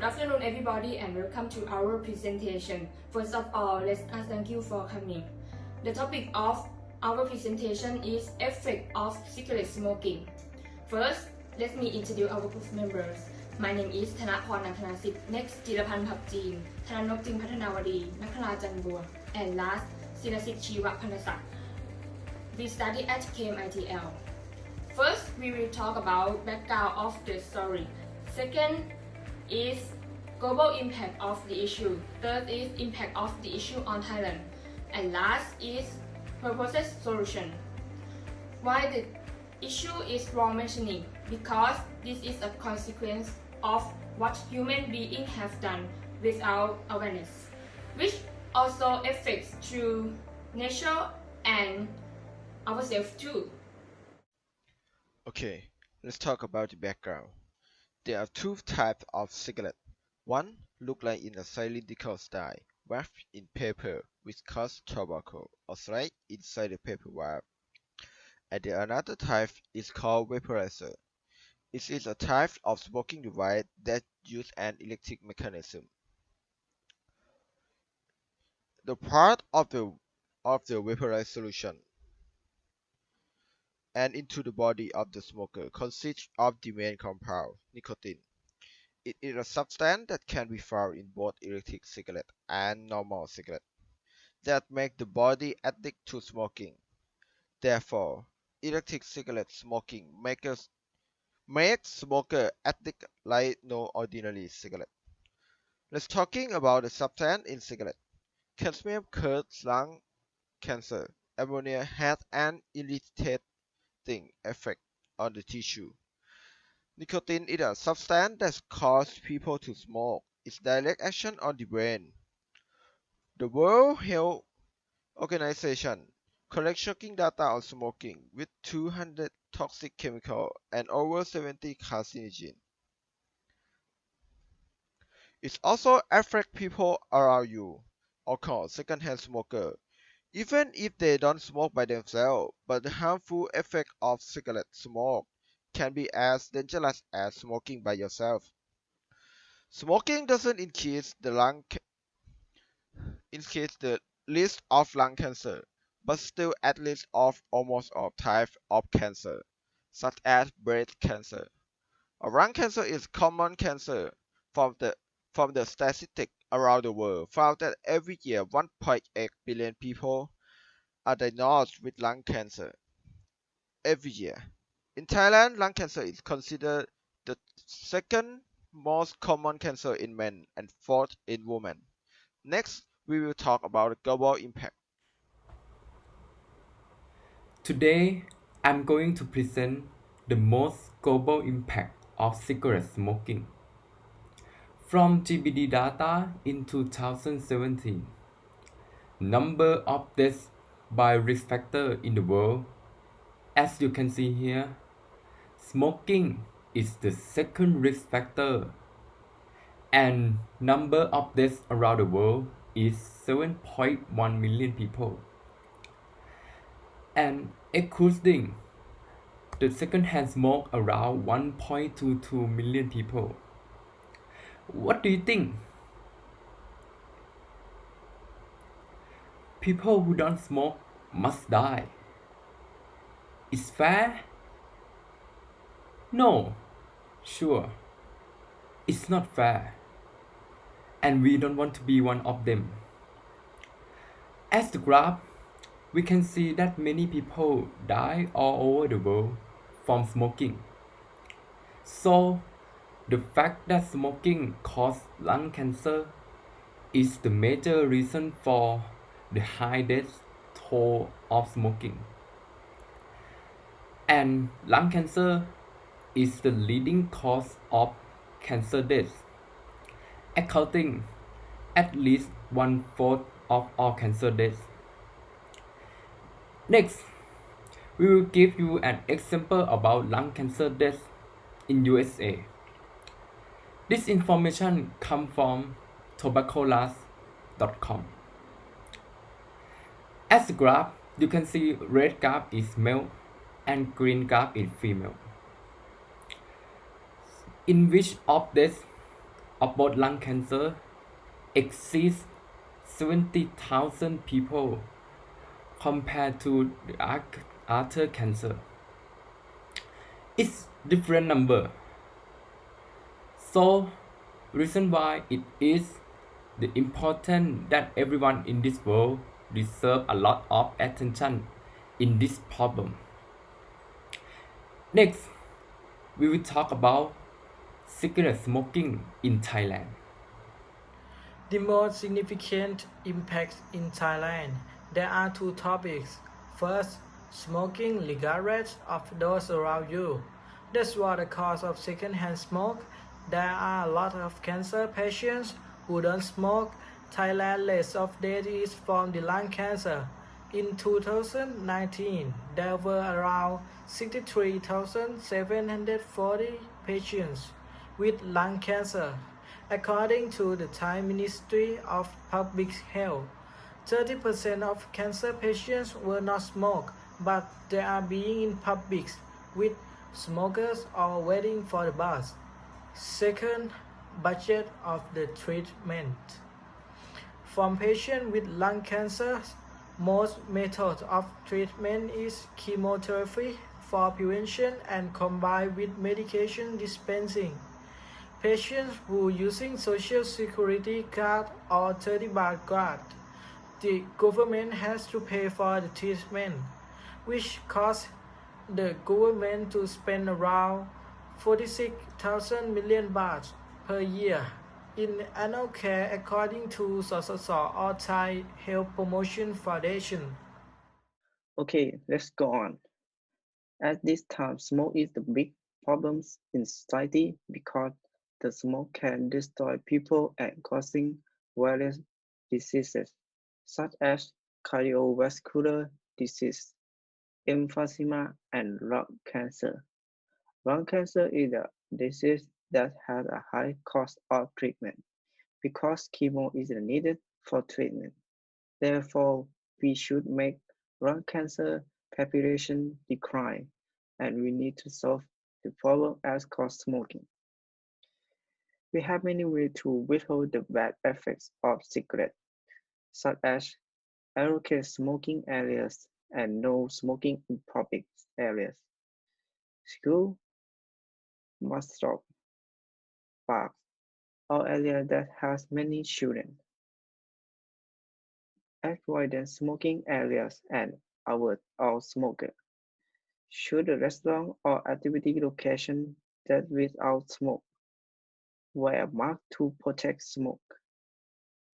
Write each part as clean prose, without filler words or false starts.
afternoon, everybody, and welcome to our presentation. First of all, let's thank you for coming. The topic of our presentation is effect of cigarette smoking. First, let me introduce our group members. My name is Thanaphorn Nathanasit. Next, Jirapan Bhabjeen, Thananop Jing Pathanawadi, Nakhala Janbua, and last, Sinasit Chiwa Panasak. We study at KMITL. First, we will talk about background of the story. Second is global impact of the issue. Third is impact of the issue on Thailand. And last is proposed solution. Why the issue is wrong mentioning? Because this is a consequence of what human beings have done without awareness, which also affects to nature and ourselves too. Okay, let's talk about the background. There are two types of cigarette. One look like in a cylindrical style, wrapped in paper with cast tobacco or slide inside the paper wrap. And the another type is called vaporizer. It is a type of smoking device that uses an electric mechanism. The part of the vaporized solution and into the body of the smoker consists of the main compound, nicotine. It is a substance that can be found in both electric cigarette and normal cigarette that make the body addicted to smoking. Therefore, electric cigarette smoking makes smoker addicted like no ordinary cigarette. Let's talking about the substance in cigarette. Cadmium causes lung cancer. Ammonia has an irritating effect on the tissue. Nicotine is a substance that causes people to smoke. Its direct action on the brain. The World Health Organization collects shocking data on smoking with 200 toxic chemicals and over 70 carcinogens. It also affects people around you, or called secondhand smoker, even if they don't smoke by themselves, but the harmful effect of cigarette smoke can be as dangerous as smoking by yourself. Smoking doesn't increase the risk of lung cancer, but still at least of almost all types of cancer, such as breast cancer. Lung cancer is common cancer. From the statistics around the world found that every year 1.8 billion people are diagnosed with lung cancer. Every year. In Thailand, lung cancer is considered the second most common cancer in men and fourth in women. Next, we will talk about the global impact. Today, I'm going to present the most global impact of cigarette smoking. From GBD data in 2017, number of deaths by risk factor in the world. As you can see here, smoking is the second risk factor, and number of deaths around the world is 7.1 million people. And excluding the second-hand smoke around 1.22 million people. What do you think? People who don't smoke must die. Is fair? No, sure. It's not fair. And we don't want to be one of them. As the graph, we can see that many people die all over the world from smoking. So, the fact that smoking causes lung cancer is the major reason for the high death toll of smoking. And lung cancer is the leading cause of cancer deaths, accounting at least 1/4 of all cancer deaths. Next, we will give you an example about lung cancer deaths in USA. This information comes from tobaccolast.com. As the graph, you can see red graph is male and green graph is female. In which of deaths of both lung cancer exceeds 70,000 people compared to the other cancer. It's different number. So reason why it is the important that everyone in this world deserve a lot of attention in this problem. Next, we will talk about cigarette smoking in Thailand. The most significant impacts in Thailand. There are two topics. First, smoking cigarettes of those around you. That's what the cause of secondhand smoke. There are a lot of cancer patients who don't smoke. Thailand's rate of death is from the lung cancer. In 2019, there were around 63,740 patients with lung cancer. According to the Thai Ministry of Public Health, 30% of cancer patients will not smoke, but they are being in public with smokers or waiting for the bus. Second, budget of the treatment. For patients with lung cancer, most methods of treatment is chemotherapy for prevention and combined with medication dispensing. Patients who using Social Security card or 30-baht card, the government has to pay for the treatment, which costs the government to spend around 46,000 million baht per year in annual care according to SSS or Thai Health Promotion Foundation. Okay, let's go on. At this time, smoke is the big problem in society because the smoke can destroy people and causing various diseases such as cardiovascular disease, emphysema, and lung cancer. Lung cancer is a disease that has a high cost of treatment because chemo is needed for treatment. Therefore, we should make lung cancer population decline, and we need to solve the problem as caused smoking. We have many ways to withhold the bad effects of cigarettes, such as allocate smoking areas and no smoking in public areas. School, bus stop, parks, or area that has many children. Avoid smoking areas and avoid all smoker. Choose a restaurant or activity location that without smoke. Wear a mask to protect smoke.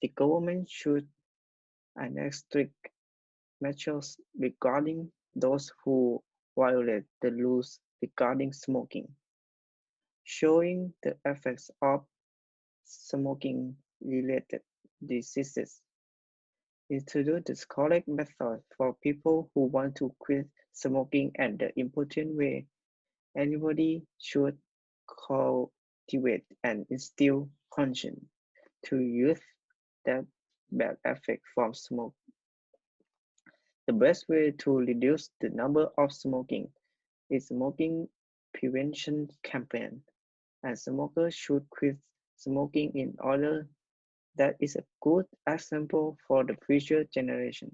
The government should enact strict measures regarding those who violate the rules regarding smoking, showing the effects of smoking-related diseases. Introduce the correct method for people who want to quit smoking and the important way anybody should cultivate and instill conscience to youth that bad effect from smoke. The best way to reduce the number of smoking is smoking prevention campaign, and smokers should quit smoking in order. That is a good example for the future generation,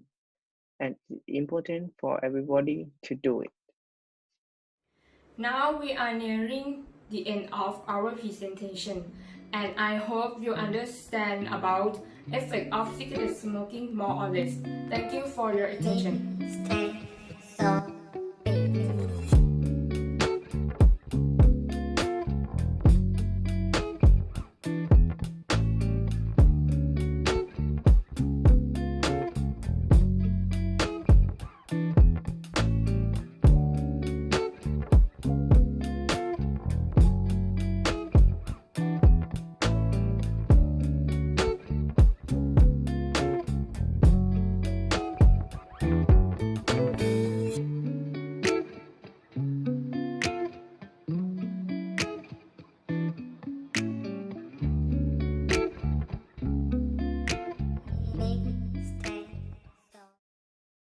and it's important for everybody to do it. Now we are nearing the end of our presentation, and I hope you understand about effect of cigarette smoking more or less. Thank you for your attention. Stay